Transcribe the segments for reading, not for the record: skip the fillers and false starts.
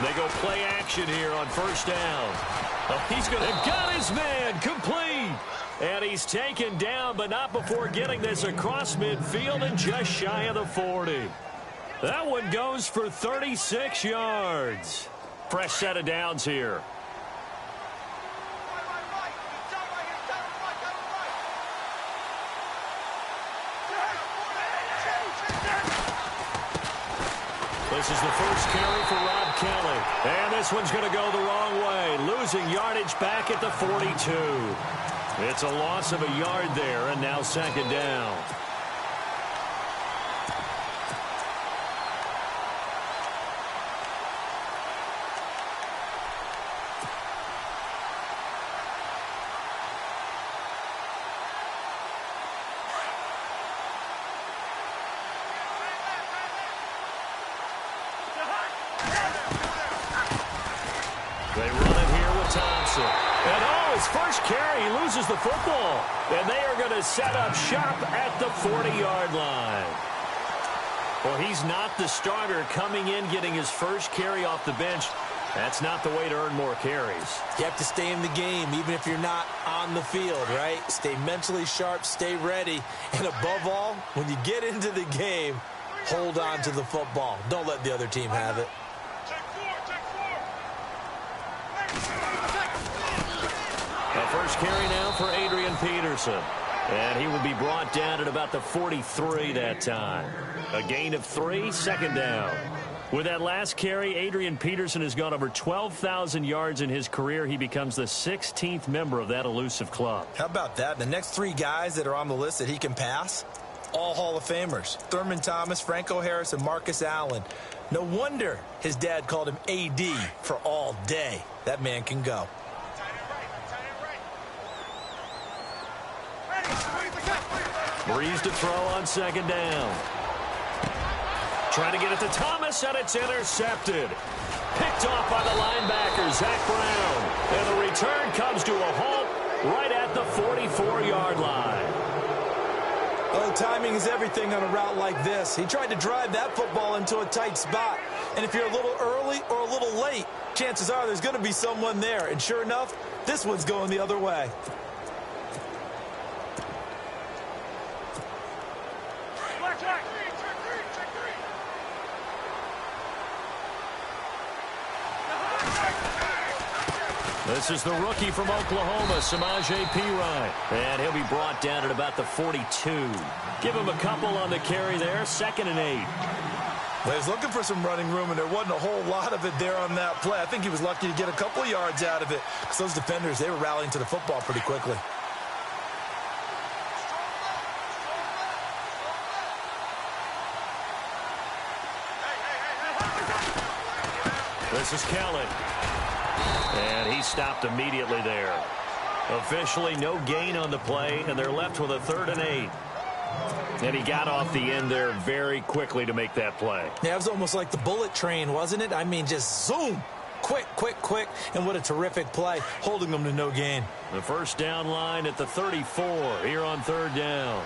They go play action here on first down. Oh, he's going to got his man complete. And he's taken down, but not before getting this across midfield and just shy of the 40. That one goes for 36 yards. Fresh set of downs here. This is the first carry for Rob Kelly. And this one's going to go the wrong way. Losing yardage back at the 42. It's a loss of a yard there, and now second down. They run it here with Thompson. And oh, his first carry, he loses the football. And they are going to set up shop at the 40-yard line. Well, he's not the starter coming in, getting his first carry off the bench. That's not the way to earn more carries. You have to stay in the game, even if you're not on the field, right? Stay mentally sharp, stay ready. And above all, when you get into the game, hold on to the football. Don't let the other team have it. A first carry now for Adrian Peterson. And he would be brought down at about the 43 that time. A gain of 3, second down. With that last carry, Adrian Peterson has gone over 12,000 yards in his career. He becomes the 16th member of that elusive club. How about that? The next 3 guys that are on the list that he can pass, all Hall of Famers. Thurman Thomas, Franco Harris, and Marcus Allen. No wonder his dad called him AD for all day. That man can go. Breeze to throw on second down. Trying to get it to Thomas, and it's intercepted. Picked off by the linebacker, Zach Brown. And the return comes to a halt right at the 44-yard line. Oh, timing is everything on a route like this. He tried to drive that football into a tight spot. And if you're a little early or a little late, chances are there's going to be someone there. And sure enough, this one's going the other way. This is the rookie from Oklahoma, Samaje Perine. And he'll be brought down at about the 42. Give him a couple on the carry there, 2nd and 8. Well, he was looking for some running room, and there wasn't a whole lot of it there on that play. I think he was lucky to get a couple yards out of it, because those defenders, they were rallying to the football pretty quickly. This is Kelly. And he stopped immediately there. Officially no gain on the play, and they're left with a 3rd and 8. And he got off the end there very quickly to make that play. Yeah, it was almost like the bullet train, wasn't it? I mean, just zoom. Quick, quick, quick. And what a terrific play, holding them to no gain. The first down line at the 34 here on 3rd down.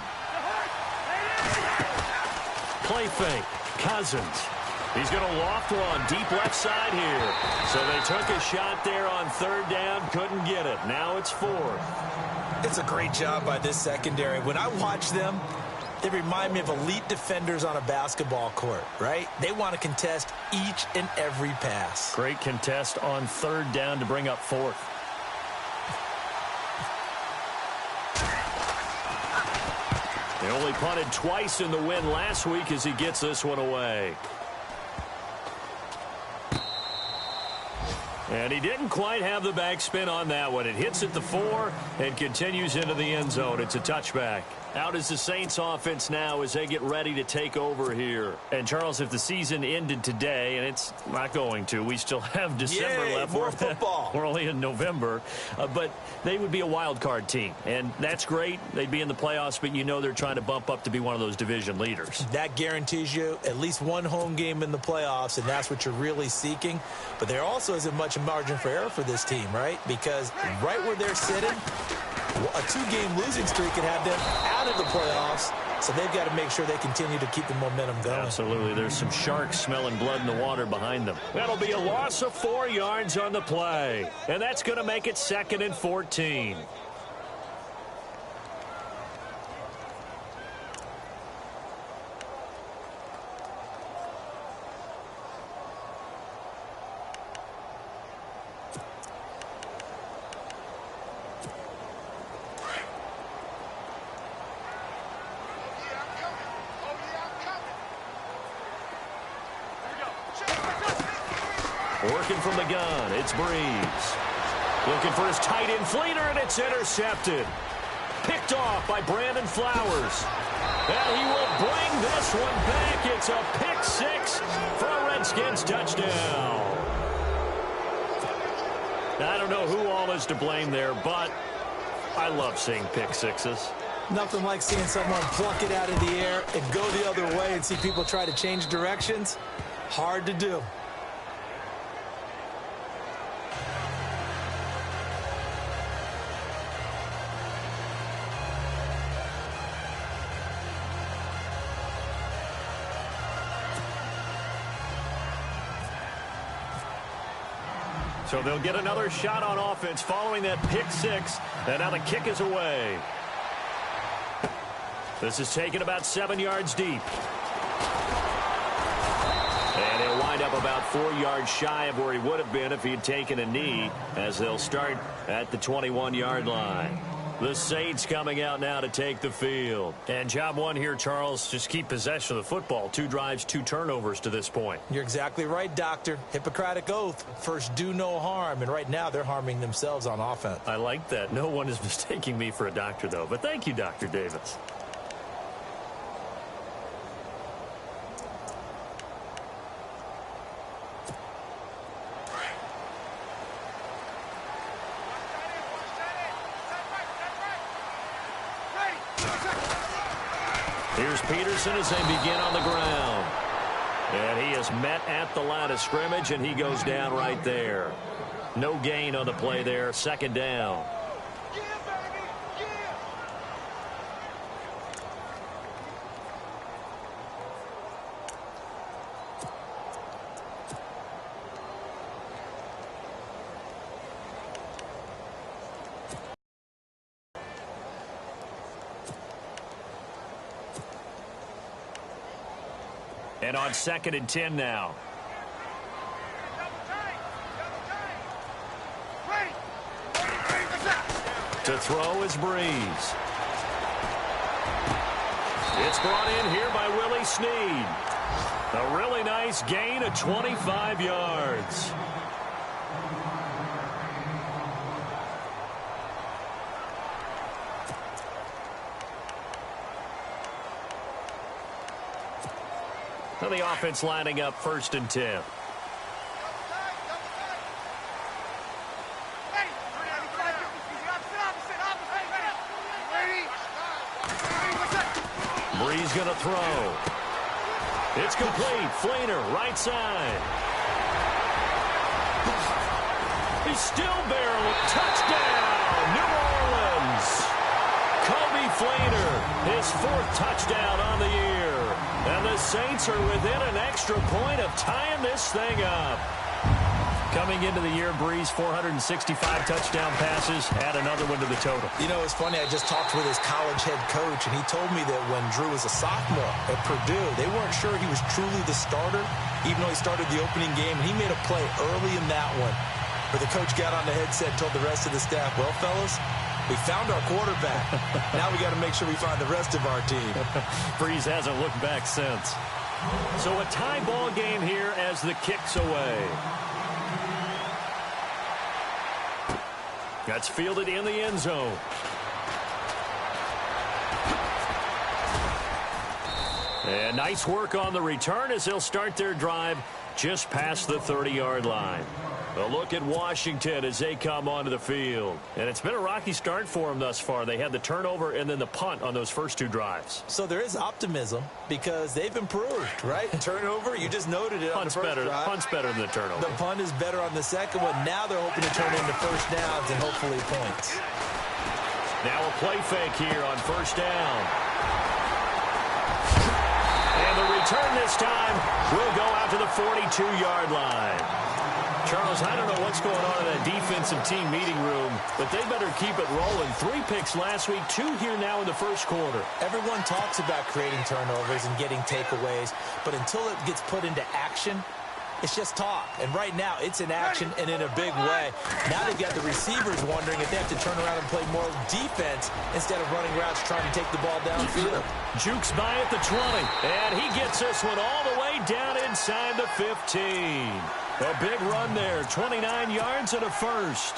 Play fake. Cousins. He's going to loft one deep left side here. So they took a shot there on 3rd down, couldn't get it. Now it's 4th. It's a great job by this secondary. When I watch them, they remind me of elite defenders on a basketball court, right? They want to contest each and every pass. Great contest on 3rd down to bring up 4th. They only punted twice in the win last week as he gets this one away. And he didn't quite have the backspin on that one. It hits at the 4 and continues into the end zone. It's a touchback. Out is the Saints offense now as they get ready to take over here. And, Charles, if the season ended today, and it's not going to, we still have December left. More football. We're only in November. But they would be a wild card team. And that's great. They'd be in the playoffs, but you know they're trying to bump up to be one of those division leaders. That guarantees you at least one home game in the playoffs, and that's what you're really seeking. But there also isn't much margin for error for this team, right? Because right where they're sitting, A 2-game losing streak could have them out of the playoffs, so they've got to make sure they continue to keep the momentum going. Absolutely. There's some sharks smelling blood in the water behind them. That'll be a loss of 4 yards on the play, and that's going to make it 2nd and 14. Working from the gun, it's Breeze. Looking for his tight end Fleener, and it's intercepted. Picked off by Brandon Flowers. And he will bring this one back. It's a pick 6 for a Redskins touchdown. Now, I don't know who all is to blame there, but I love seeing pick 6s. Nothing like seeing someone pluck it out of the air and go the other way and see people try to change directions. Hard to do. So they'll get another shot on offense following that pick 6. And now the kick is away. This is taken about 7 yards deep. And he'll wind up about 4 yards shy of where he would have been if he had taken a knee, as they'll start at the 21-yard line. The Saints coming out now to take the field. And job one here, Charles, just keep possession of the football. 2 drives, 2 turnovers to this point. You're exactly right, Doctor. Hippocratic oath. First, do no harm. And right now, they're harming themselves on offense. I like that. No one is mistaking me for a doctor, though. But thank you, Dr. Davis. Here's Peterson as they begin on the ground. And he is met at the line of scrimmage, and he goes down right there. No gain on the play there. 2nd down. And on 2nd and 10 now. To throw is Breeze. It's brought in here by Willie Snead. A really nice gain of 25 yards. And the offense lining up 1st and 10. Breeze going to throw. It's complete. Fleener, right side. He's still barreling. Touchdown, New Orleans. Kobe Fleener, his 4th touchdown on the year. And the Saints are within an extra point of tying this thing up. Coming into the year, Breeze, 465 touchdown passes. Add another one to the total. You know, it's funny. I just talked with his college head coach, and he told me that when Drew was a sophomore at Purdue, they weren't sure he was truly the starter, even though he started the opening game. And he made a play early in that one where the coach got on the headset and told the rest of the staff, well, fellas, we found our quarterback. Now we got to make sure we find the rest of our team. Breeze hasn't looked back since. So a tie ball game here as the kick's away. That's fielded in the end zone. And nice work on the return as they'll start their drive just past the 30-yard line. A look at Washington as they come onto the field. And it's been a rocky start for them thus far. They had the turnover and then the punt on those first 2 drives. So there is optimism because they've improved, right? Turnover, you just noted it on the first drive. Punt's better than the turnover. The punt is better on the second one. Now they're hoping to turn into first downs and hopefully points. Now a play fake here on first down. And the return this time will go out to the 42-yard line. Charles, I don't know what's going on in that defensive team meeting room, but they better keep it rolling. 3 picks last week, 2 here now in the first quarter. Everyone talks about creating turnovers and getting takeaways, but until it gets put into action, it's just talk. And right now, it's in action and in a big way. Now they've got the receivers wondering if they have to turn around and play more defense instead of running routes trying to take the ball downfield. Jukes by at the 20, and he gets this one all the way down inside the 15. A big run there, 29 yards and a first.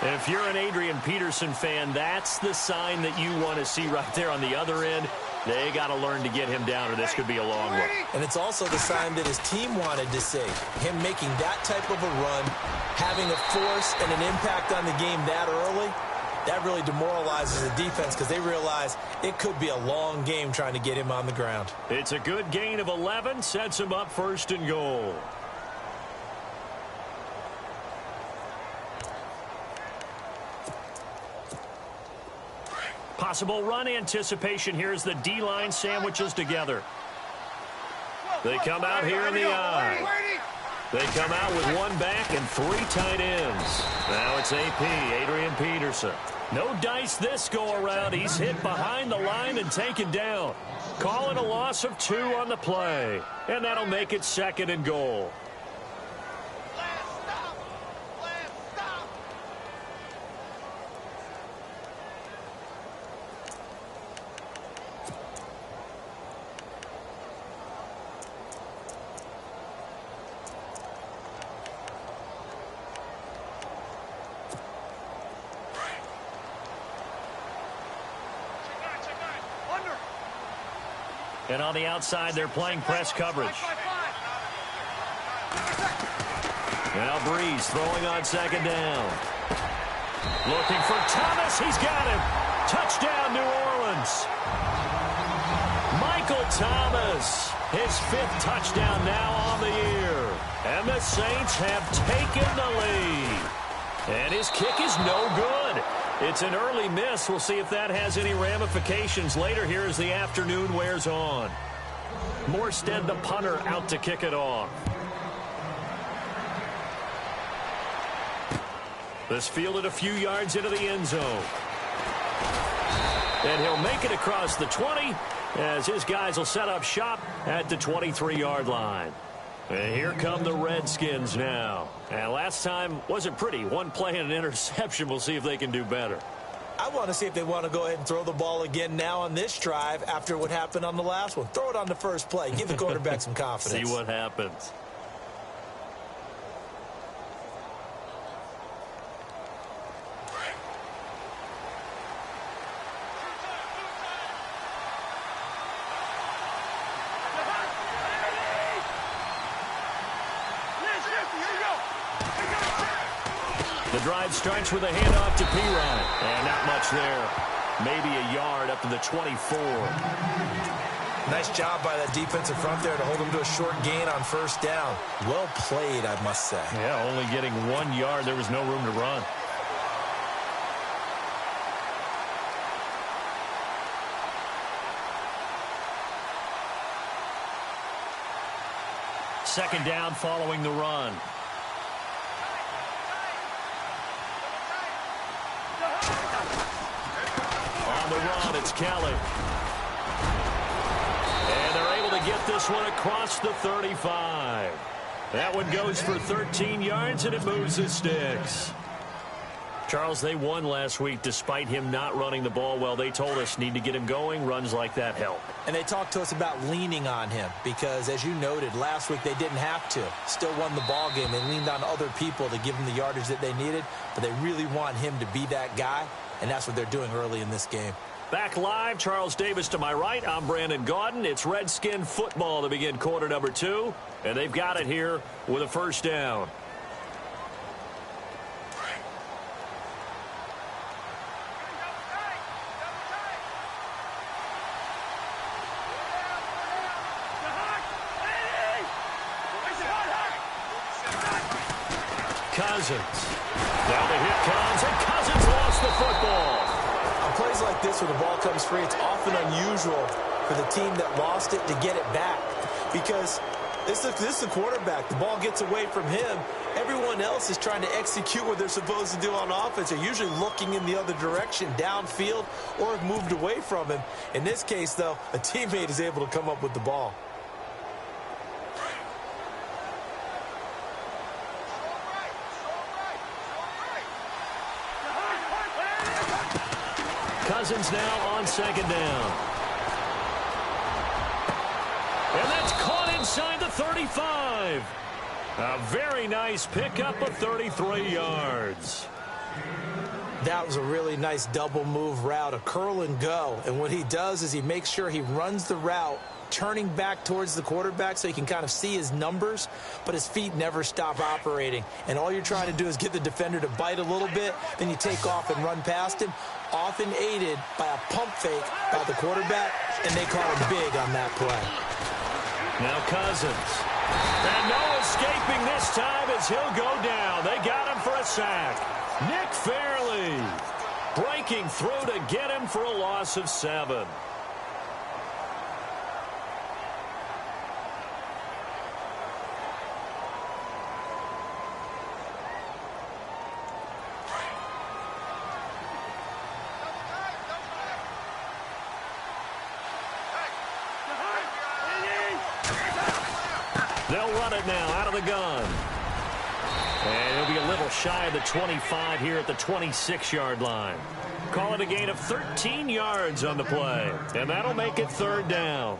And if you're an Adrian Peterson fan, that's the sign that you want to see right there on the other end. They got to learn to get him down, or this could be a long one. And it's also the sign that his team wanted to see. Him making that type of a run, having a force and an impact on the game that early, that really demoralizes the defense because they realize it could be a long game trying to get him on the ground. It's a good gain of 11, sets him up first and goal. Possible run anticipation here as the D-line sandwiches together. They come out here in the I. They come out with 1 back and 3 tight ends. Now it's AP, Adrian Peterson. No dice this go-around. He's hit behind the line and taken down. Calling a loss of 2 on the play. And that'll make it second and goal. And on the outside, they're playing press coverage. Now Breeze throwing on second down. Looking for Thomas. He's got him. Touchdown, New Orleans. Michael Thomas, his 5th touchdown now on the year. And the Saints have taken the lead. And his kick is no good. It's an early miss. We'll see if that has any ramifications later here as the afternoon wears on. Morstead, the punter, out to kick it off. This fielded a few yards into the end zone. And he'll make it across the 20 as his guys will set up shop at the 23-yard line. And here come the Redskins now. And last time wasn't pretty. 1 play and an interception. We'll see if they can do better. I want to see if they want to go ahead and throw the ball again now on this drive after what happened on the last one. Throw it on the first play. Give the quarterback some confidence. See what happens. The drive starts with a handoff to Pirine. And not much there. Maybe a yard up to the 24. Nice job by that defensive front there to hold him to a short gain on first down. Well played, I must say. Yeah, only getting 1 yard. There was no room to run. Second down following the run. On the run, it's Kelly. And they're able to get this one across the 35. That one goes for 13 yards, and it moves the sticks. Charles, they won last week despite him not running the ball well. They told us need to get him going. Runs like that help. And they talked to us about leaning on him because, as you noted, last week they didn't have to. Still won the ball game. They leaned on other people to give them the yardage that they needed, but they really want him to be that guy, and that's what they're doing early in this game. Back live, Charles Davis to my right. I'm Brandon Gaudin. It's Redskin football to begin quarter number 2, and they've got it here with a first down. Cousins Now the hit comes, and Cousins lost the football. On plays like this where the ball comes free, it's often unusual for the team that lost it to get it back because this is the quarterback. The ball gets away from him. Everyone else is trying to execute what they're supposed to do on offense. They're usually looking in the other direction, downfield, or have moved away from him. In this case, though, a teammate is able to come up with the ball. Cousins now on second down. And that's caught inside the 35. A very nice pickup of 33 yards. That was a really nice double move route, a curl and go. And what he does is he makes sure he runs the route, turning back towards the quarterback so he can kind of see his numbers, but his feet never stop operating. And all you're trying to do is get the defender to bite a little bit, then you take off and run past him, often aided by a pump fake by the quarterback, and they call him big on that play. Now Cousins. And no escaping this time as he'll go down. They got him for a sack. Nick Fairley breaking through to get him for a loss of 7. They'll run it now out of the gun. And he'll be a little shy of the 25 here at the 26-yard line. Call it a gain of 13 yards on the play. And that'll make it third down.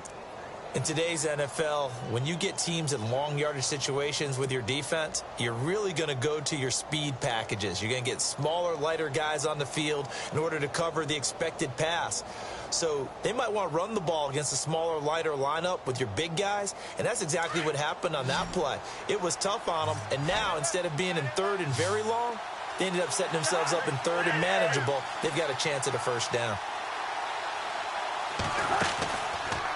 In today's NFL, when you get teams in long yardage situations with your defense, you're really going to go to your speed packages. You're going to get smaller, lighter guys on the field in order to cover the expected pass. So they might want to run the ball against a smaller, lighter lineup with your big guys, and that's exactly what happened on that play. It was tough on them, and now instead of being in third and very long, they ended up setting themselves up in third and manageable. They've got a chance at a first down.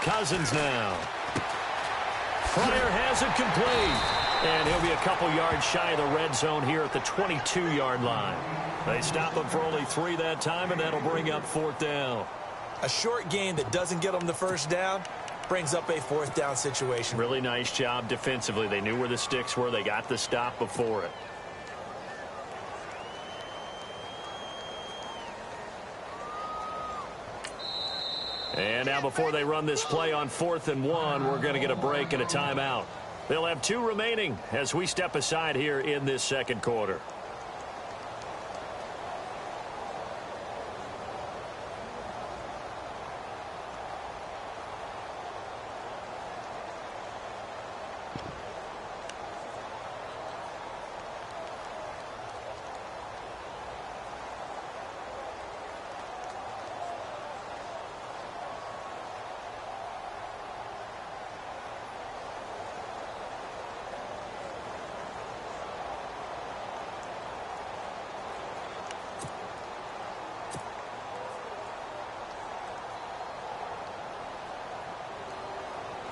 Cousins now. Pryor has it complete. And he'll be a couple yards shy of the red zone here at the 22-yard line. They stop him for only 3 that time, and that'll bring up fourth down. A short gain that doesn't get them the first down brings up a fourth down situation. Really nice job defensively. They knew where the sticks were. They got the stop before it. And now before they run this play on 4th and 1, we're going to get a break and a timeout. They'll have 2 remaining as we step aside here in this second quarter.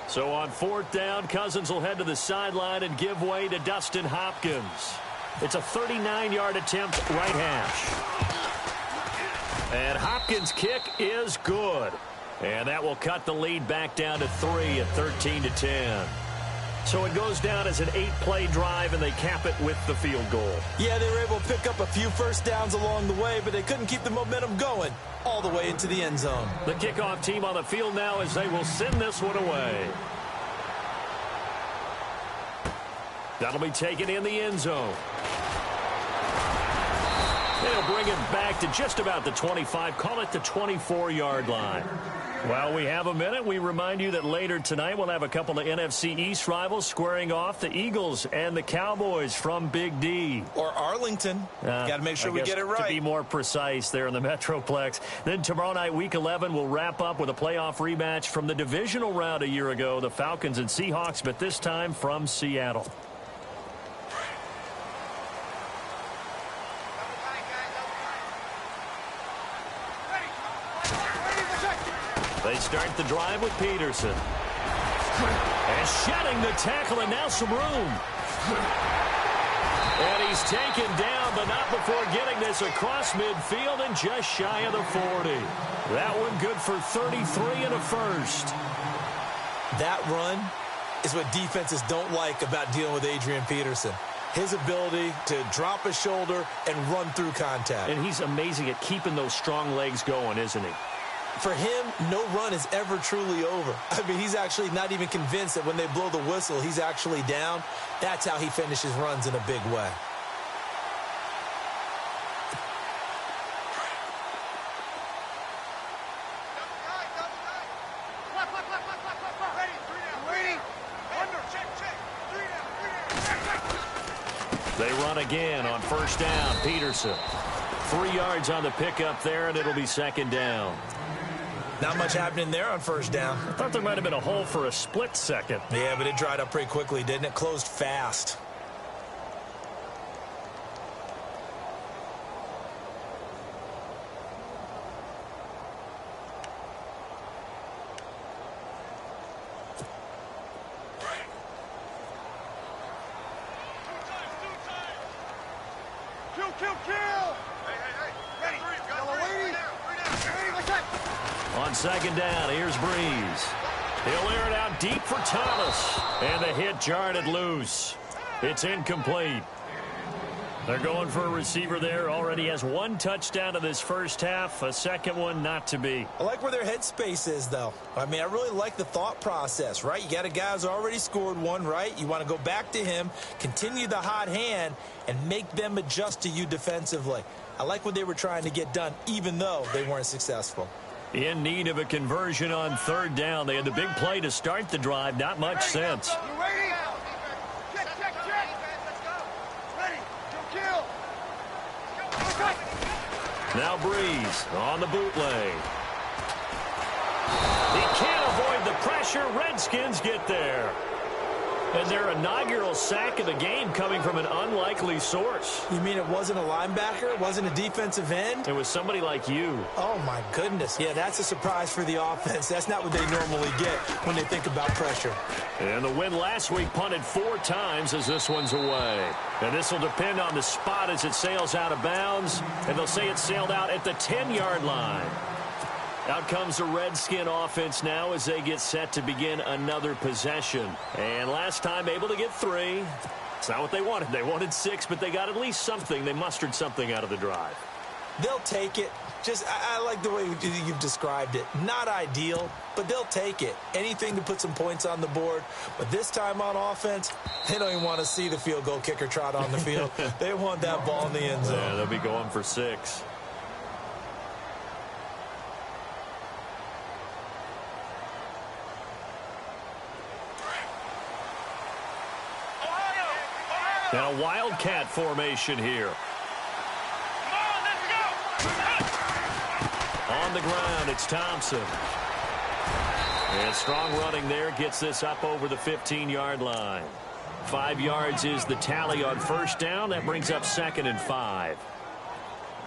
So on 4th down, Cousins will head to the sideline and give way to Dustin Hopkins. It's a 39-yard attempt, right hash. And Hopkins' kick is good. And that will cut the lead back down to 3 at 13-10. So it goes down as an 8-play drive, and they cap it with the field goal. Yeah, they were able to pick up a few first downs along the way, but they couldn't keep the momentum going all the way into the end zone. The kickoff team on the field now as they will send this one away. That'll be taken in the end zone. They'll bring it back to just about the 25, call it the 24-yard line. While we have a minute, we remind you that later tonight we'll have a couple of NFC East rivals squaring off, the Eagles and the Cowboys from Big D. Or Arlington. Got to make sure we get it right. To be more precise there in the Metroplex. Then tomorrow night, Week 11, we'll wrap up with a playoff rematch from the divisional round a year ago, the Falcons and Seahawks, but this time from Seattle. They start the drive with Peterson. And shedding the tackle, and now some room. And he's taken down, but not before getting this across midfield and just shy of the 40. That one good for 33 and a first. That run is what defenses don't like about dealing with Adrian Peterson. His ability to drop a shoulder and run through contact. And he's amazing at keeping those strong legs going, isn't he? For him, no run is ever truly over. I mean, he's actually not even convinced that when they blow the whistle, he's actually down. That's how he finishes runs in a big way. They run again on first down. Peterson. 3 yards on the pickup there, and it'll be second down. Not much happening there on first down. I thought there might have been a hole for a split second. Yeah, but it dried up pretty quickly, didn't it? Closed fast. On second down, here's Breeze. He'll air it out deep for Thomas. And the hit jarred loose. It's incomplete. They're going for a receiver there. Already has 1 touchdown in this first half. A second one not to be. I like where their headspace is, though. I mean, I really like the thought process, right? You got a guy who's already scored one, right? You want to go back to him, continue the hot hand, and make them adjust to you defensively. I like what they were trying to get done, even though they weren't successful. In need of a conversion on third down. They had the big play to start the drive. Not much sense. Now Breeze on the bootleg. He can't avoid the pressure. Redskins get there. And their inaugural sack of the game coming from an unlikely source. You mean it wasn't a linebacker? It wasn't a defensive end? It was somebody like you. Oh, my goodness. Yeah, that's a surprise for the offense. That's not what they normally get when they think about pressure. And the win last week punted 4 times as this one's away. And this will depend on the spot as it sails out of bounds. And they'll say it sailed out at the 10-yard line. Out comes the Redskin offense now as they get set to begin another possession. And last time able to get 3. It's not what they wanted. They wanted 6, but they got at least something. They mustered something out of the drive. They'll take it. I like the way you've described it. Not ideal, but they'll take it. Anything to put some points on the board. But this time on offense, they don't even want to see the field goal kicker trot on the field. They want that ball in the end zone. Yeah, they'll be going for 6. And a Wildcat formation here. On the ground, it's Thompson. And strong running there gets this up over the 15-yard line. 5 yards is the tally on first down. That brings up 2nd and 5.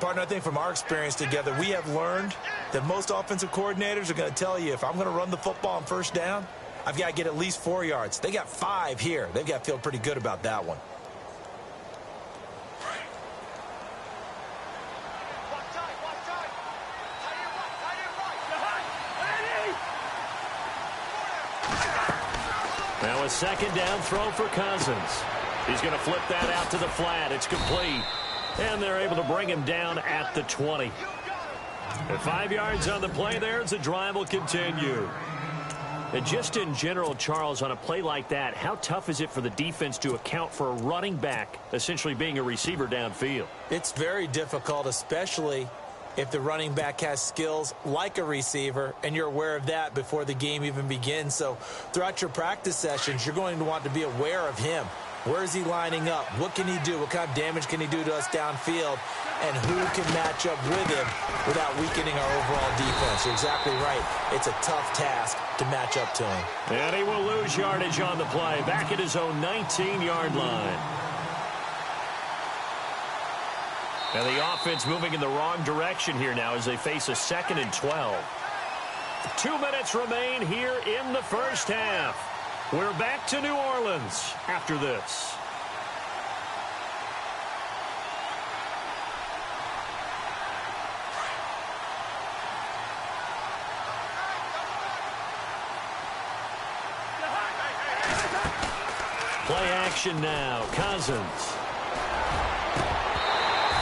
Partner, I think from our experience together, we have learned that most offensive coordinators are going to tell you, if I'm going to run the football on first down, I've got to get at least 4 yards. They got 5 here. They've got to feel pretty good about that one. Now a second down throw for Cousins. He's going to flip that out to the flat. It's complete. And they're able to bring him down at the 20. And 5 yards on the play there as the drive will continue. And just in general, Charles, on a play like that, how tough is it for the defense to account for a running back essentially being a receiver downfield? It's very difficult, especially if the running back has skills like a receiver, and you're aware of that before the game even begins. So throughout your practice sessions, you're going to want to be aware of him. Where is he lining up? What can he do? What kind of damage can he do to us downfield? And who can match up with him without weakening our overall defense? You're exactly right. It's a tough task to match up to him. And he will lose yardage on the play, back at his own 19-yard line. And the offense moving in the wrong direction here now as they face a 2nd and 12. 2 minutes remain here in the first half. We're back to New Orleans after this. Play action now. Cousins.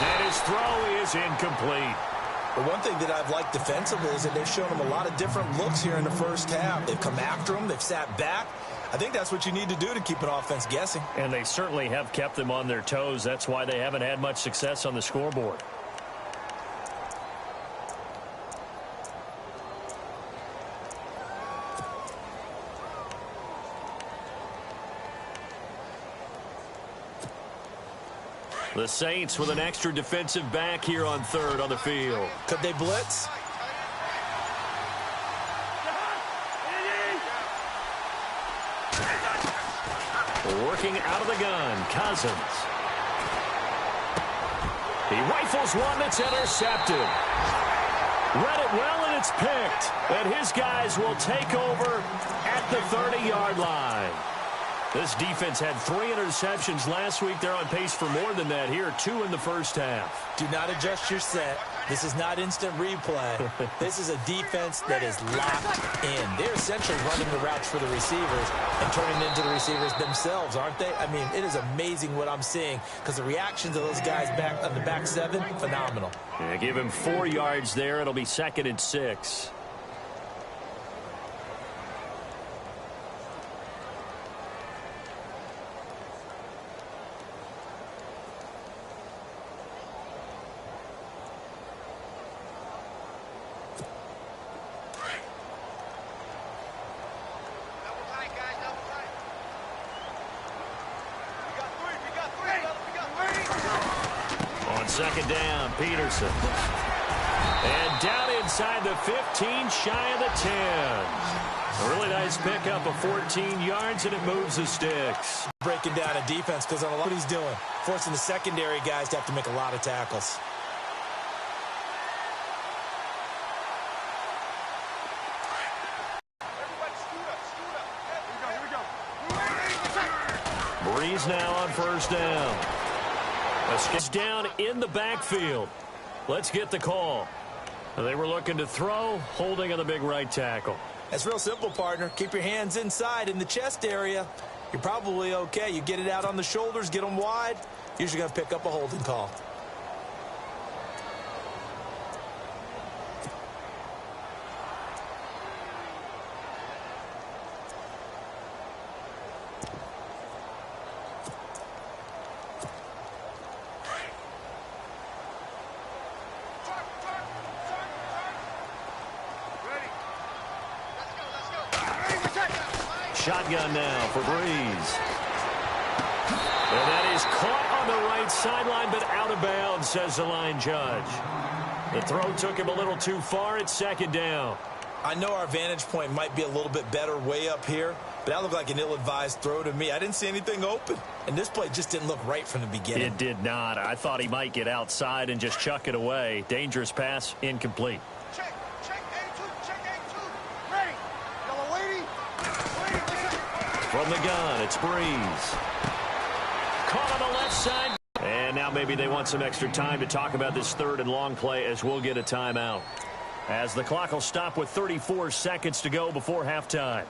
And his throw is incomplete. The one thing that I've liked defensively is that they've shown him a lot of different looks here in the first half. They've come after him. They've sat back. I think that's what you need to do to keep an offense guessing. And they certainly have kept them on their toes. That's why they haven't had much success on the scoreboard. The Saints with an extra defensive back here on third on the field. Could they blitz? Working out of the gun, Cousins. He rifles one that's intercepted. Read it well, and it's picked. And his guys will take over at the 30-yard line. This defense had 3 interceptions last week. They're on pace for more than that here, 2 in the first half. Do not adjust your set. This is not instant replay. This is a defense that is locked in. They're essentially running the routes for the receivers and turning into the receivers themselves, aren't they? I mean, it is amazing what I'm seeing because the reactions of those guys back on the back 7, phenomenal. Yeah, give him 4 yards there. It'll be 2nd and 6. Second down, Peterson. And down inside the 15, shy of the 10. A really nice pickup of 14 yards, and it moves the sticks. Breaking down a defense because on a lot what he's doing, forcing the secondary guys to have to make a lot of tackles. Breeze now on first down. It's down in the backfield. Let's get the call. They were looking to throw, holding on the big right tackle. That's real simple, partner. Keep your hands inside in the chest area. You're probably okay. You get it out on the shoulders, get them wide. Usually going to pick up a holding call. Shotgun now for Breeze. And that is caught on the right sideline, but out of bounds, says the line judge. The throw took him a little too far. It's 2nd down. I know our vantage point might be a little bit better way up here, but that looked like an ill-advised throw to me. I didn't see anything open, and this play just didn't look right from the beginning. It did not. I thought he might get outside and just chuck it away. Dangerous pass, incomplete. Check A2, check A2. Ready. Yellow lady. From the gun, it's Breeze. Caught on the left side. And now maybe they want some extra time to talk about this 3rd and long play as we'll get a timeout. As the clock will stop with 34 seconds to go before halftime.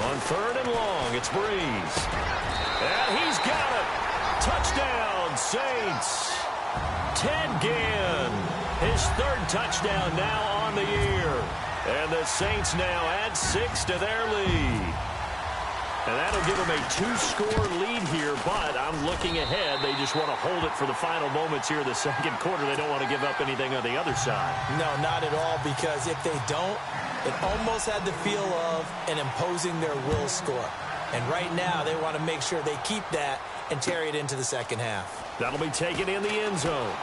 On 3rd and long, it's Breeze. And he's got it. Touchdown, Saints. Ted Ginn, his 3rd touchdown now on the year. And the Saints now add 6 to their lead. And that'll give them a 2-score lead here, but I'm looking ahead. They just want to hold it for the final moments here of the 2nd quarter. They don't want to give up anything on the other side. No, not at all, because if they don't, it almost had the feel of an imposing their will score. And right now, they want to make sure they keep that and carry it into the 2nd half. That'll be taken in the end zone.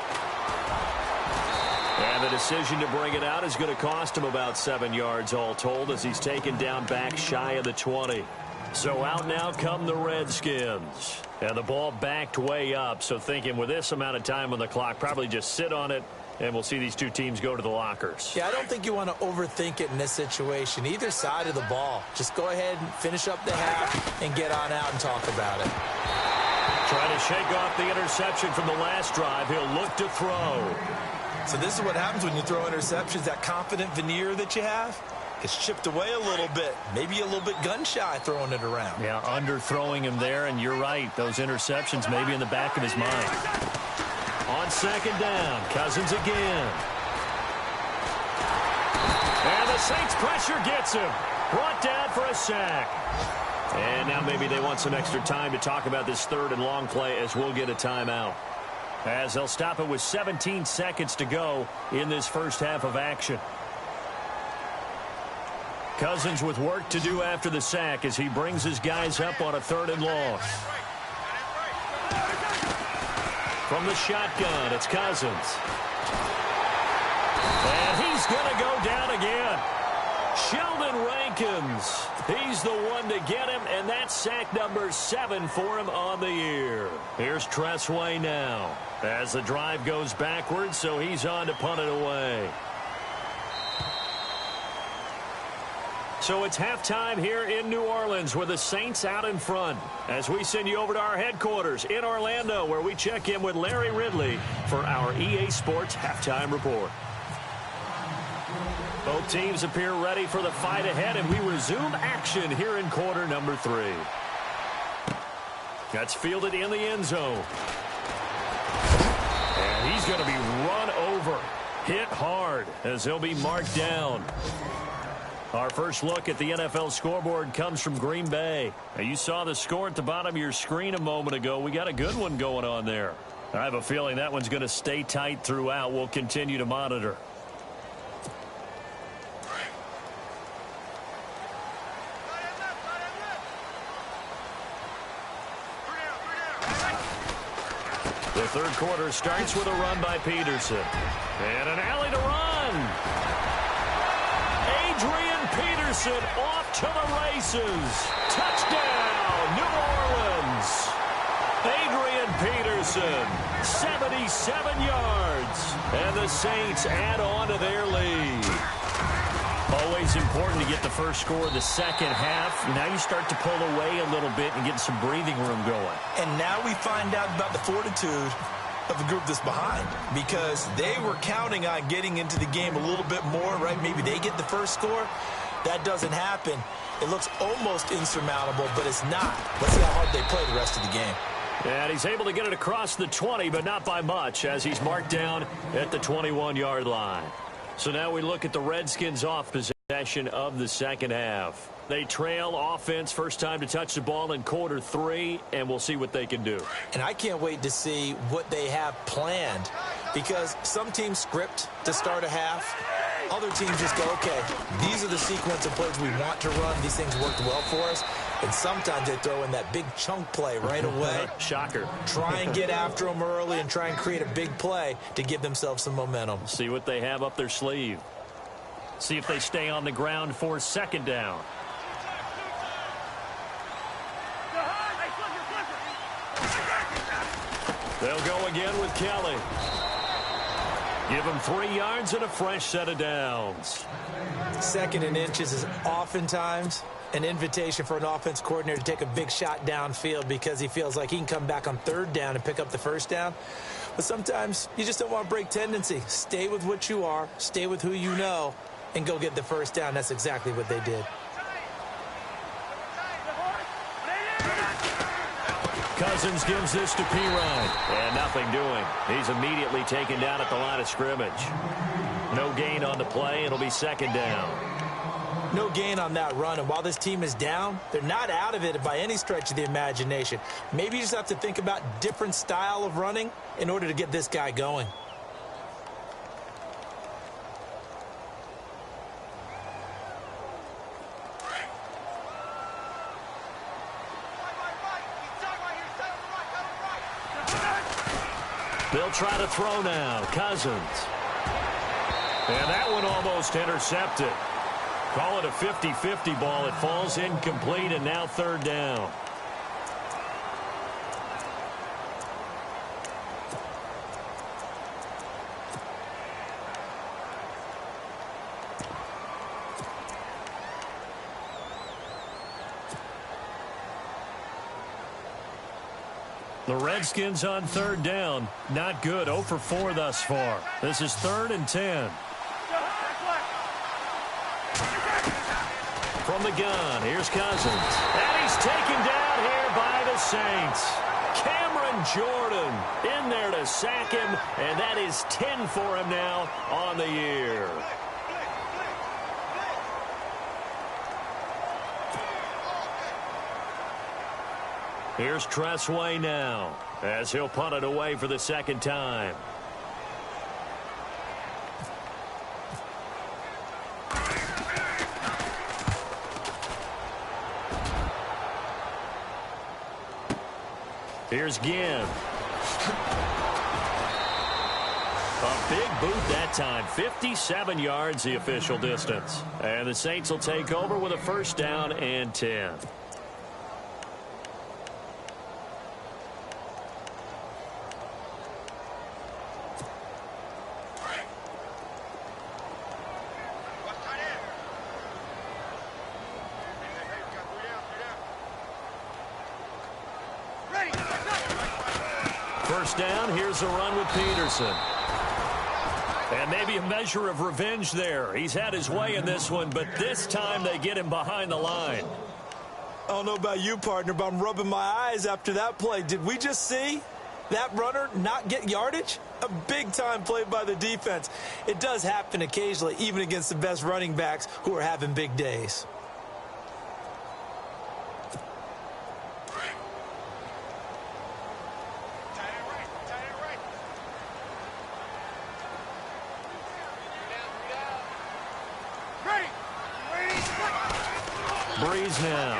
And the decision to bring it out is going to cost him about 7 yards all told as he's taken down back shy of the 20. So out now come the Redskins. And the ball backed way up. So thinking with this amount of time on the clock, probably just sit on it, and we'll see these two teams go to the lockers. Yeah, I don't think you want to overthink it in this situation. Either side of the ball. Just go ahead and finish up the half and get on out and talk about it. Trying to shake off the interception from the last drive. He'll look to throw. So this is what happens when you throw interceptions. That confident veneer that you have, it's chipped away a little bit. Maybe a little bit gun-shy throwing it around. Yeah, underthrowing him there, and you're right. Those interceptions may be in the back of his mind. On second down, Cousins again. And the Saints pressure gets him. Brought down for a sack. And now maybe they want some extra time to talk about this third and long play as we'll get a timeout. As they'll stop it with 17 seconds to go in this first half of action. Cousins with work to do after the sack as he brings his guys up on a third and long. From the shotgun, it's Cousins. And he's going to go down again. Sheldon Rankins. He's the one to get him, and that's sack number 7 for him on the year. Here's Tressway now as the drive goes backwards, so he's on to punt it away. So it's halftime here in New Orleans with the Saints out in front as we send you over to our headquarters in Orlando where we check in with Larry Ridley for our EA Sports Halftime Report. Both teams appear ready for the fight ahead, and we resume action here in quarter number 3. That's fielded in the end zone. And he's going to be run over, hit hard as he'll be marked down. Our first look at the NFL scoreboard comes from Green Bay. Now, you saw the score at the bottom of your screen a moment ago. We got a good one going on there. I have a feeling that one's going to stay tight throughout. We'll continue to monitor. The third quarter starts with a run by Peterson. And an alley to run. Adrian Peterson off to the races. Touchdown, New Orleans. Adrian Peterson, 77 yards. And the Saints add on to their lead. Always important to get the first score of the second half. Now you start to pull away a little bit and get some breathing room going. And now we find out about the fortitude of the group that's behind, because they were counting on getting into the game a little bit more, right? Maybe they get the first score. That doesn't happen. It looks almost insurmountable, but it's not. Let's see how hard they play the rest of the game. And he's able to get it across the 20, but not by much, as he's marked down at the 21-yard line. So now we look at the Redskins off possession of the second half. They trail offense, first time to touch the ball in quarter 3, and we'll see what they can do. And I can't wait to see what they have planned, because some teams script to start a half. Other teams just go, okay, these are the sequence of plays we want to run. These things worked well for us. And sometimes they throw in that big chunk play right away. Shocker. Try and get after them early and try and create a big play to give themselves some momentum. See what they have up their sleeve. See if they stay on the ground for second down. They'll go again with Kelly. Give him 3 yards and a fresh set of downs. Second and inches is oftentimes an invitation for an offense coordinator to take a big shot downfield because he feels like he can come back on third down and pick up the first down. But sometimes you just don't want to break tendency. Stay with what you are, stay with who you know, and go get the first down. That's exactly what they did. Cousins gives this to P-Ryan. And nothing doing. He's immediately taken down at the line of scrimmage. No gain on the play. It'll be second down. No gain on that run. And while this team is down, they're not out of it by any stretch of the imagination. Maybe you just have to think about different style of running in order to get this guy going. They'll try to throw now. Cousins. And that one almost intercepted. Call it a 50-50 ball. It falls incomplete, and now third down. The Redskins on third down. Not good. 0 for 4 thus far. This is 3rd and 10. From the gun, here's Cousins. And he's taken down here by the Saints. Cameron Jordan in there to sack him, and that is 10 for him now on the year. Here's Tressway now, as he'll punt it away for the second time. Here's Ginn. A big boot that time. 57 yards the official distance. And the Saints will take over with a first down and 10. First down, here's a run with Peterson. And maybe a measure of revenge there. He's had his way in this one, but this time they get him behind the line. I don't know about you, partner, but I'm rubbing my eyes after that play. Did we just see that runner not get yardage? A big-time play by the defense. It does happen occasionally, even against the best running backs who are having big days. Breeze now.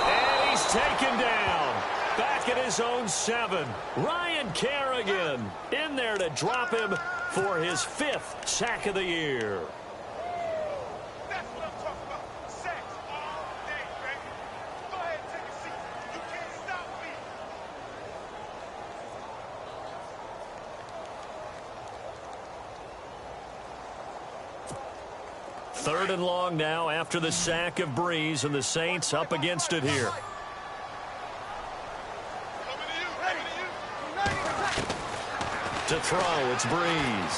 And he's taken down. Back at his own 7. Ryan Kerrigan in there to drop him for his 5th sack of the year. That's what I'm talking about. Sacks all day, baby. Go ahead and take a seat. You can't stop me. 3rd and long now after the sack of Breeze, and the Saints up against it here. To throw, it's Breeze.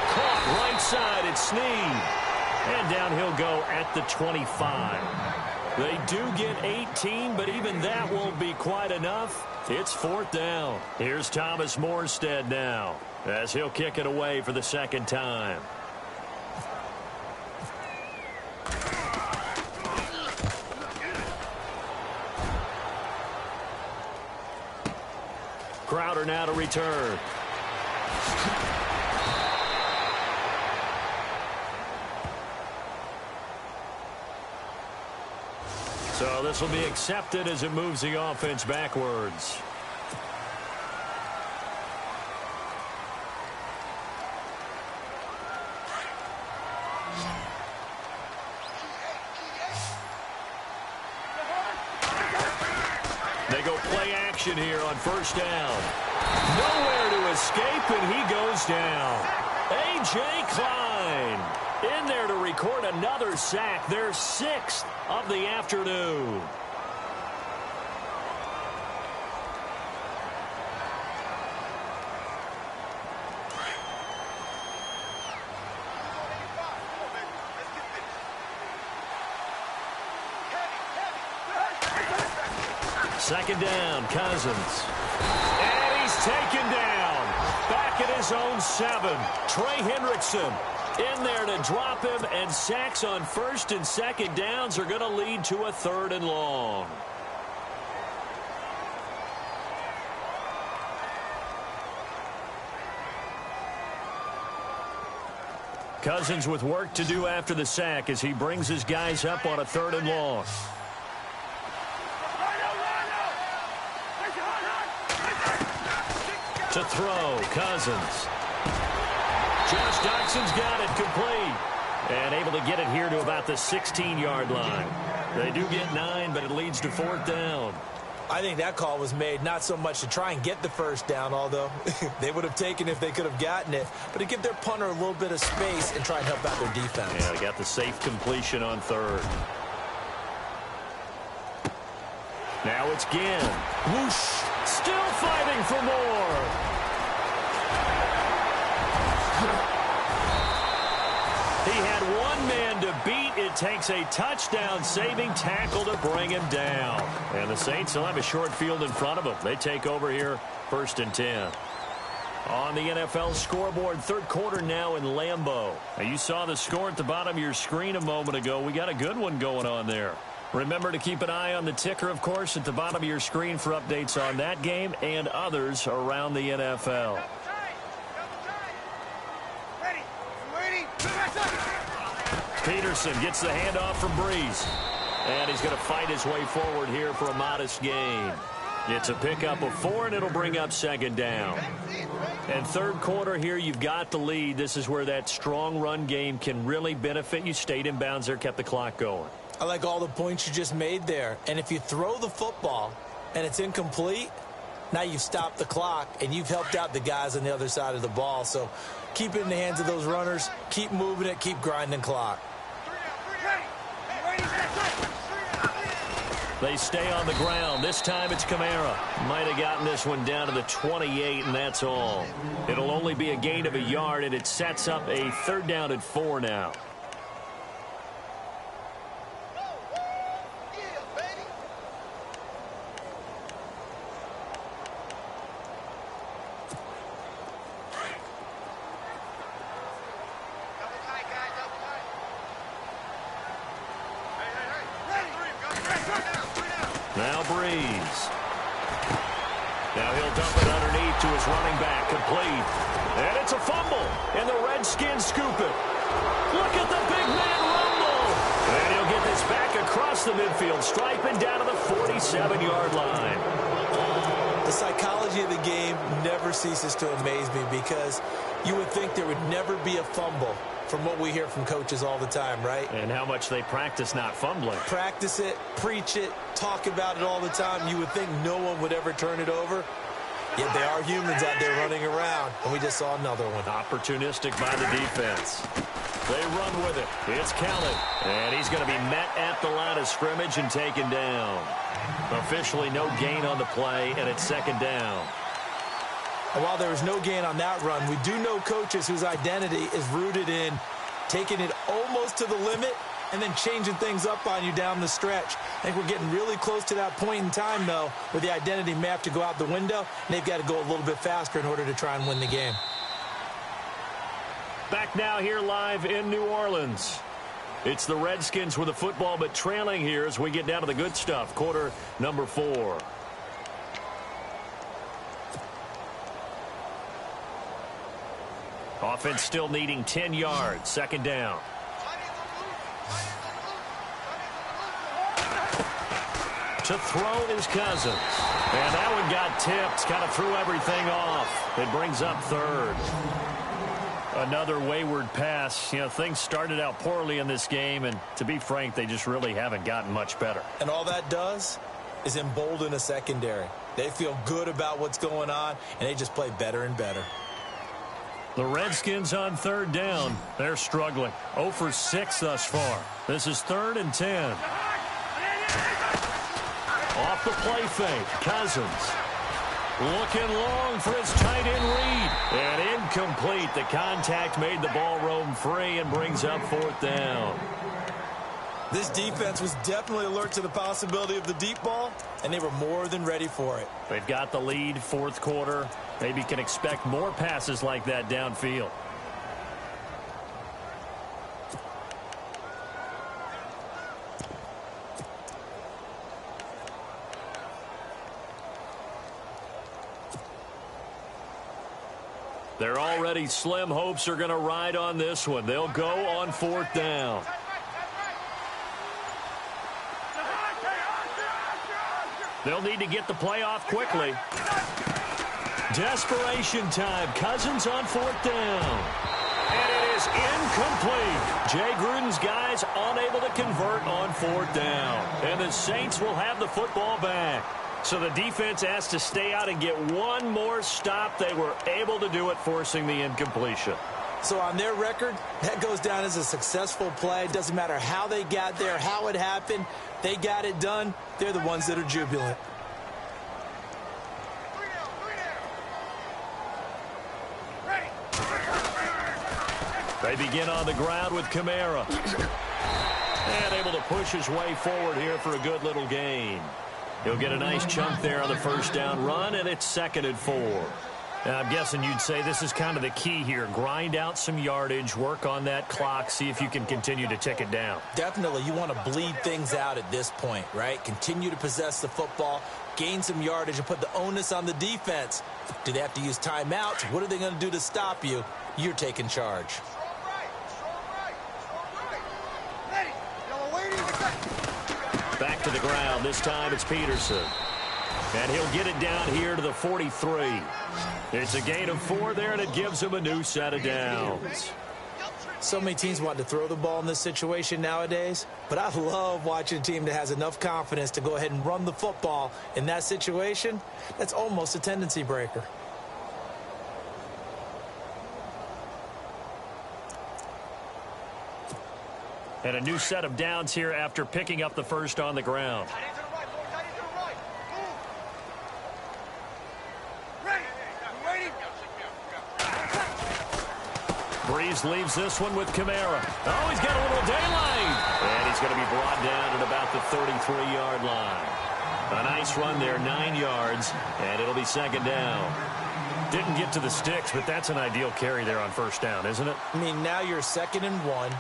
Caught right side, it's Snead. And down he'll go at the 25. They do get 18, but even that won't be quite enough. It's 4th down. Here's Thomas Morstead now, as he'll kick it away for the second time. Crowder now to return. So this will be accepted as it moves the offense backwards. They go play action here on first down. Nowhere to escape, and he goes down. A.J. Klein in there to record another sack, their 6th of the afternoon. Second down, Cousins. And he's taken down. Back at his own 7. Trey Hendrickson in there to drop him, and sacks on first and second downs are going to lead to a 3rd and long. Cousins with work to do after the sack as he brings his guys up on a 3rd and long. To throw, Cousins. Josh Doxson's got it complete. And able to get it here to about the 16-yard line. They do get 9, but it leads to 4th down. I think that call was made not so much to try and get the first down, although they would have taken it if they could have gotten it, but to give their punter a little bit of space and try and help out their defense. Yeah, they got the safe completion on 3rd. Now it's Ginn. Whoosh! Still fighting for more. He had one man to beat. It takes a touchdown-saving tackle to bring him down. And the Saints will have a short field in front of them. They take over here, 1st and 10. On the NFL scoreboard, 3rd quarter now in Lambeau. Now, you saw the score at the bottom of your screen a moment ago. We got a good one going on there. Remember to keep an eye on the ticker, of course, at the bottom of your screen for updates on that game and others around the NFL. Peterson gets the handoff from Breeze. And he's going to fight his way forward here for a modest gain. It's a pickup of 4, and it'll bring up 2nd down. And 3rd quarter here, you've got the lead. This is where that strong run game can really benefit you. Stayed in bounds there, kept the clock going. I like all the points you just made there. And if you throw the football and it's incomplete, now you've stopped the clock and you've helped out the guys on the other side of the ball. So keep it in the hands of those runners. Keep moving it. Keep grinding clock. They stay on the ground. This time it's Kamara. Might have gotten this one down to the 28, and that's all. It'll only be a gain of a yard, and it sets up a 3rd down and 4 now. Now Breeze. Now he'll dump it underneath to his running back. Complete. And it's a fumble. And the Redskins scoop it. Look at the big man rumble. And he'll get this back across the midfield stripe and down to the 47-yard line. The psychology of the game never ceases to amaze me because you would think there would never be a fumble from what we hear from coaches all the time, right? And how much they practice not fumbling. Practice it, preach it, talk about it all the time. You would think no one would ever turn it over. Yet they are humans out there running around, and we just saw another one. Opportunistic by the defense. They run with it. It's Kelly. And he's going to be met at the line of scrimmage and taken down. Officially no gain on the play, and it's 2nd down. And while there was no gain on that run, we do know coaches whose identity is rooted in taking it almost to the limit and then changing things up on you down the stretch. I think we're getting really close to that point in time, though, where the identity may have to go out the window, and they've got to go a little bit faster in order to try and win the game. Back now here live in New Orleans. It's the Redskins with the football, but trailing here as we get down to the good stuff. Quarter number 4. Offense still needing 10 yards. 2nd down. To throw is Cousins. And that one got tipped. Kind of threw everything off. It brings up 3rd. Another wayward pass. You know, things started out poorly in this game, and to be frank, they just really haven't gotten much better. And all that does is embolden a secondary. They feel good about what's going on, and they just play better and better. The Redskins on 3rd down. They're struggling. 0 for 6 thus far. This is 3rd and 10. Off the play fake. Cousins. Looking long for his tight end read. And incomplete. The contact made the ball roam free and brings up 4th down. This defense was definitely alert to the possibility of the deep ball, and they were more than ready for it. They've got the lead, 4th quarter. Maybe can expect more passes like that downfield. They're already slim hopes are going to ride on this one. They'll go on 4th down. They'll need to get the play off quickly. Desperation time. Cousins on 4th down. And it is incomplete. Jay Gruden's guys unable to convert on 4th down. And the Saints will have the football back. So the defense has to stay out and get one more stop. They were able to do it, forcing the incompletion. So on their record, that goes down as a successful play. Doesn't matter how they got there, how it happened. They got it done. They're the ones that are jubilant. They begin on the ground with Kamara. And able to push his way forward here for a good little gain. He'll get a nice chunk there on the 1st down run, and it's 2nd and 4. Now, I'm guessing you'd say this is kind of the key here. Grind out some yardage, work on that clock, see if you can continue to tick it down. Definitely. You want to bleed things out at this point, right? Continue to possess the football, gain some yardage, and put the onus on the defense. Do they have to use timeouts? What are they going to do to stop you? You're taking charge. Back to the ground. This time it's Peterson. And he'll get it down here to the 43. It's a gain of 4 there, and it gives him a new set of downs. So many teams want to throw the ball in this situation nowadays, but I love watching a team that has enough confidence to go ahead and run the football in that situation. That's almost a tendency breaker. And a new set of downs here after picking up the 1st on the ground. Breeze leaves this one with Kamara. Oh, he's got a little daylight. And he's going to be brought down at about the 33-yard line. A nice run there, 9 yards, and it'll be 2nd down. Didn't get to the sticks, but that's an ideal carry there on 1st down, isn't it? I mean, now you're 2nd and 1.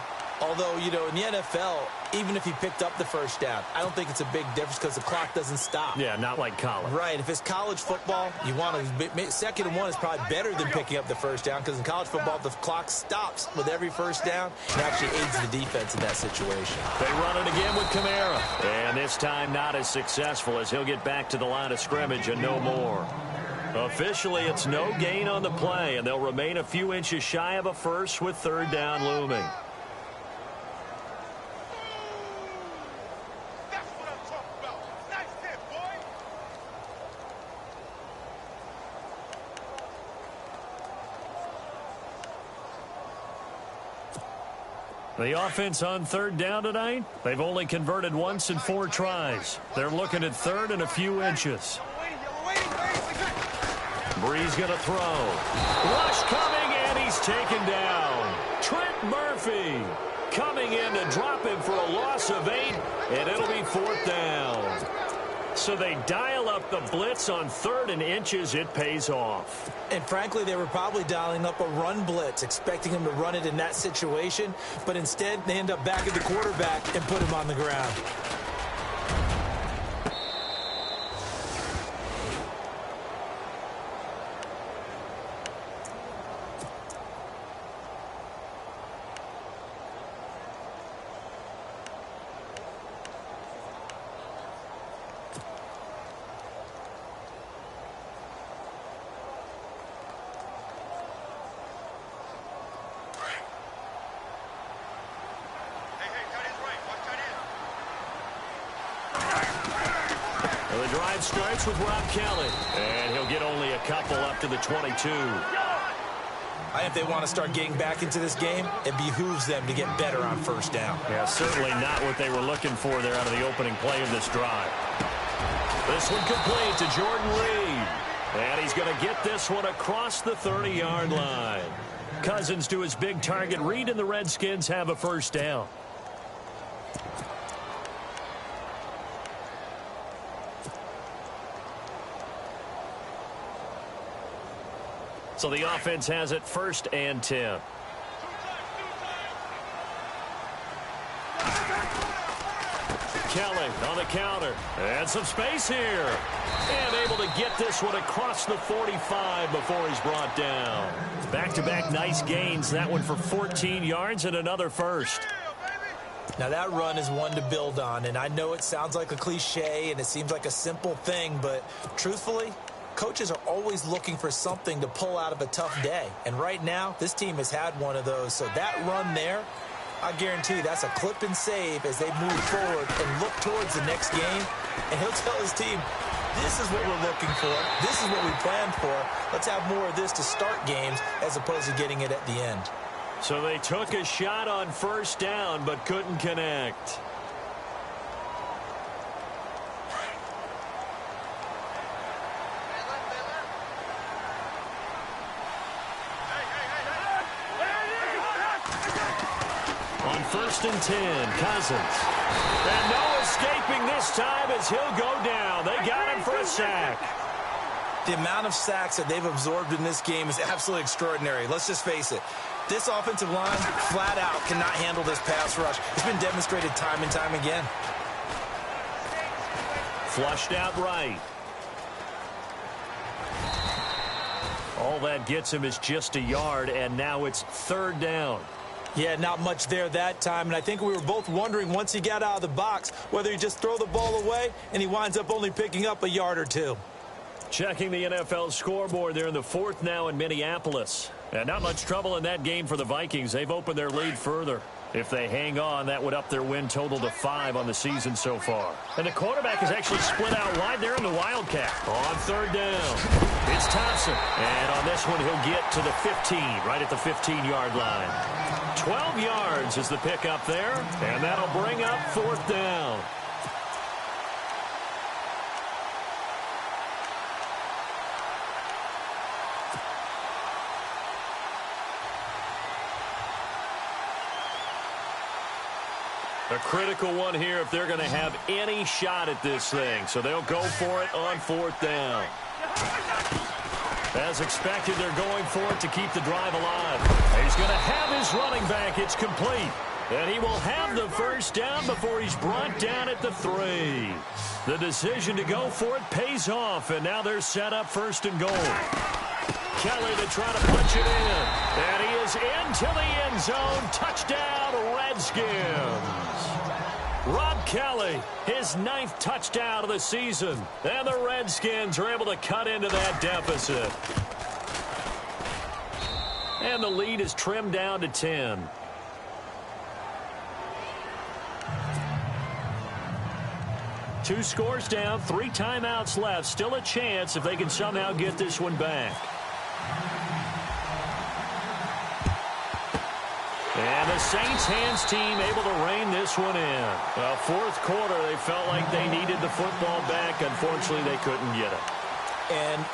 Although, you know, in the NFL, even if he picked up the 1st down, I don't think it's a big difference because the clock doesn't stop. Yeah, not like college. Right. If it's college football, you want to 2nd and 1 is probably better than picking up the 1st down because in college football, the clock stops with every 1st down. It actually aids the defense in that situation. They run it again with Kamara. And this time not as successful as he'll get back to the line of scrimmage and no more. Officially, it's no gain on the play, and they'll remain a few inches shy of a 1st with 3rd down looming. The offense on 3rd down tonight, they've only converted once in 4 tries. They're looking at 3rd and a few inches. Breeze going to throw. Rush coming, and he's taken down. Trent Murphy coming in to drop him for a loss of 8, and it'll be 4th down. So they dial up the blitz on 3rd and inches. It pays off. And frankly, they were probably dialing up a run blitz, expecting him to run it in that situation. But instead, they end up back at the quarterback and put him on the ground. The drive starts with Rob Kelly, and he'll get only a couple up to the 22. If they want to start getting back into this game, it behooves them to get better on 1st down. Yeah, certainly not what they were looking for there out of the opening play of this drive. This one complete to Jordan Reed. And he's going to get this one across the 30-yard line. Cousins to his big target. Reed and the Redskins have a 1st down. So the offense has it 1st and 10. Kelly on the counter. And some space here. And able to get this one across the 45 before he's brought down. Back-to-back nice gains. That one for 14 yards and another 1st. Now, that run is one to build on, and I know it sounds like a cliche and it seems like a simple thing, but truthfully, Coaches are always looking for something to pull out of a tough day. And right now, this team has had one of those. So that run there, I guarantee that's a clip and save as they move forward and look towards the next game. And he'll tell his team, this is what we're looking for. This is what we planned for. Let's have more of this to start games as opposed to getting it at the end. So they took a shot on first down but couldn't connect. On 1st and 10, Cousins. And no escaping this time as he'll go down. They got him for a sack. The amount of sacks that they've absorbed in this game is absolutely extraordinary. Let's just face it. This offensive line, flat out, cannot handle this pass rush. It's been demonstrated time and time again. Flushed out right. All that gets him is just a yard, and now it's 3rd down. Yeah, not much there that time, and I think we were both wondering once he got out of the box whether he just throw the ball away, and he winds up only picking up a yard or two. Checking the NFL scoreboard, they're in the 4th now in Minneapolis. And not much trouble in that game for the Vikings. They've opened their lead further. If they hang on, that would up their win total to 5 on the season so far. And the quarterback is actually split out wide there in the Wildcat. On 3rd down, it's Thompson. And on this one, he'll get to the 15, right at the 15-yard line. 12 yards is the pickup there, and that'll bring up 4th down. A critical one here if they're going to have any shot at this thing. So they'll go for it on 4th down. As expected, they're going for it to keep the drive alive. He's going to have his running back. It's complete. And he will have the first down before he's brought down at the 3. The decision to go for it pays off. And now they're set up 1st and goal. Kelly to try to punch it in. And he is into the end zone. Touchdown, Redskins. Rob Kelly, his 9th touchdown of the season. And the Redskins are able to cut into that deficit. And the lead is trimmed down to 10. Two scores down, 3 timeouts left. Still a chance if they can somehow get this one back. And the Saints hands team able to rein this one in. Well, 4th quarter, they felt like they needed the football back. Unfortunately, they couldn't get it. And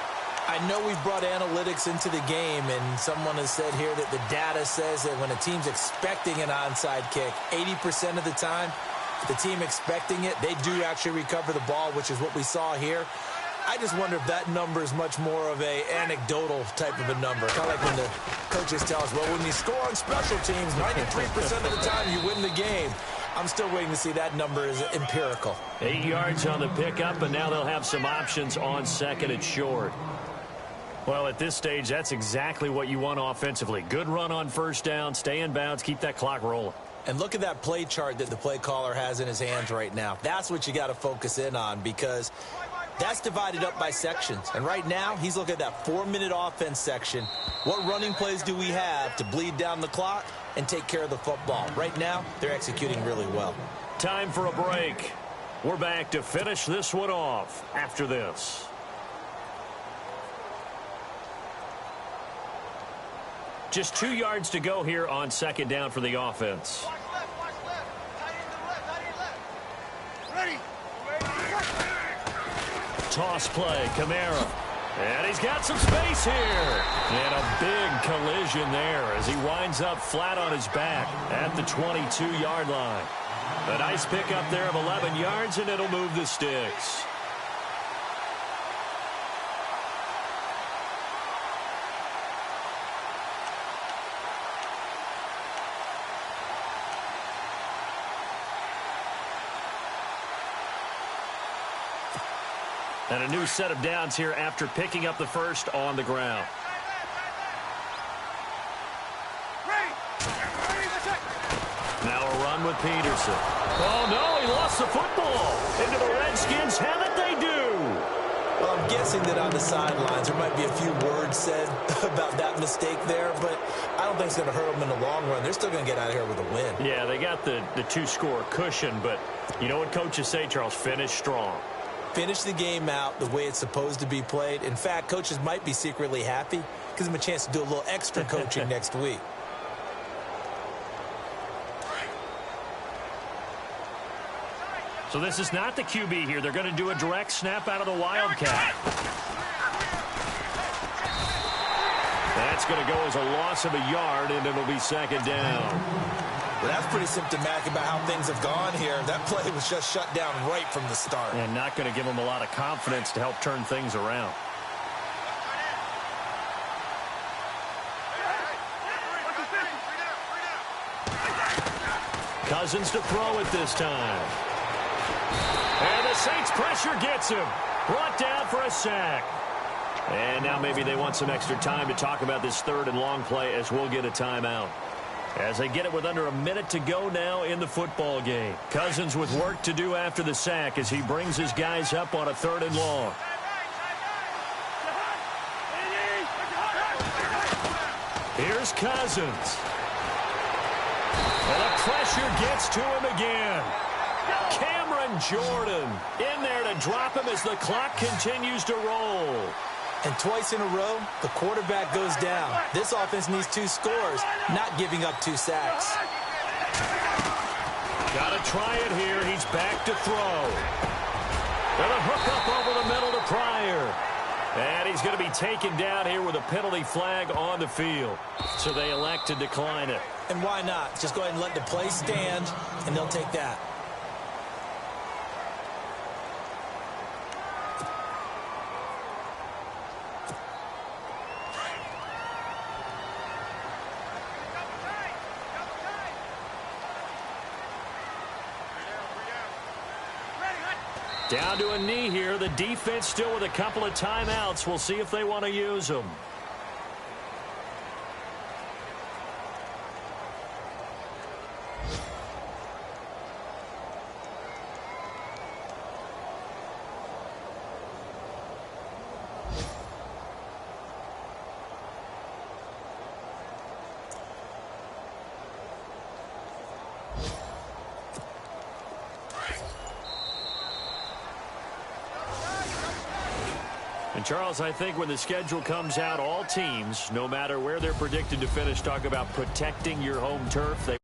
I know we've brought analytics into the game, and someone has said here that the data says that when a team's expecting an onside kick, 80% of the time, the team expecting it, they do actually recover the ball, which is what we saw here. I just wonder if that number is much more of a anecdotal type of a number. Kind of like when the coaches tell us, well, when you score on special teams, 93% of the time you win the game. I'm still waiting to see that number is empirical. 8 yards on the pickup, and now they'll have some options on 2nd and short. Well, at this stage, that's exactly what you want offensively. Good run on 1st down, stay in bounds, keep that clock rolling. And look at that play chart that the play caller has in his hands right now. That's what you got to focus in on, because that's divided up by sections. And right now, he's looking at that 4-minute offense section. What running plays do we have to bleed down the clock and take care of the football? Right now, they're executing really well. Time for a break. We're back to finish this one off after this. Just 2 yards to go here on 2nd down for the offense. Watch left. Tight end to the left. Ready. Toss play, Kamara. And he's got some space here. And a big collision there as he winds up flat on his back at the 22-yard line. A nice pickup there of 11 yards, and it'll move the sticks. And a new set of downs here after picking up the first on the ground. Now a run with Peterson. Oh, no, he lost the football. Into the Redskins have it, they do. Well, I'm guessing that on the sidelines there might be a few words said about that mistake there, but I don't think it's going to hurt them in the long run. They're still going to get out of here with a win. Yeah, they got the two-score cushion, but you know what coaches say, Charles? Finish strong. Finish the game out the way it's supposed to be played. In fact, coaches might be secretly happy. Gives them a chance to do a little extra coaching next week. So this is not the QB here. They're going to do a direct snap out of the Wildcat. That's going to go as a loss of a yard, and it'll be second down. Well, that's pretty symptomatic about how things have gone here. That play was just shut down right from the start. And not going to give them a lot of confidence to help turn things around. Cousins to throw it this time. And the Saints pressure gets him. Brought down for a sack. And now maybe they want some extra time to talk about this third and long play as we'll get a timeout. As they get it with under a minute to go now in the football game. Cousins with work to do after the sack as he brings his guys up on a third and long. Here's Cousins. And the pressure gets to him again. Jordan in there to drop him as the clock continues to roll. And twice in a row, the quarterback goes down. This offense needs 2 scores, not giving up 2 sacks. Got to try it here. He's back to throw. And a hook up over the middle to Pryor. And he's going to be taken down here with a penalty flag on the field. So they elect to decline it. And why not? Just go ahead and let the play stand, and they'll take that. Down to a knee here. The defense still with a couple of timeouts. We'll see if they want to use them. And Charles, I think when the schedule comes out, all teams, no matter where they're predicted to finish, talk about protecting your home turf.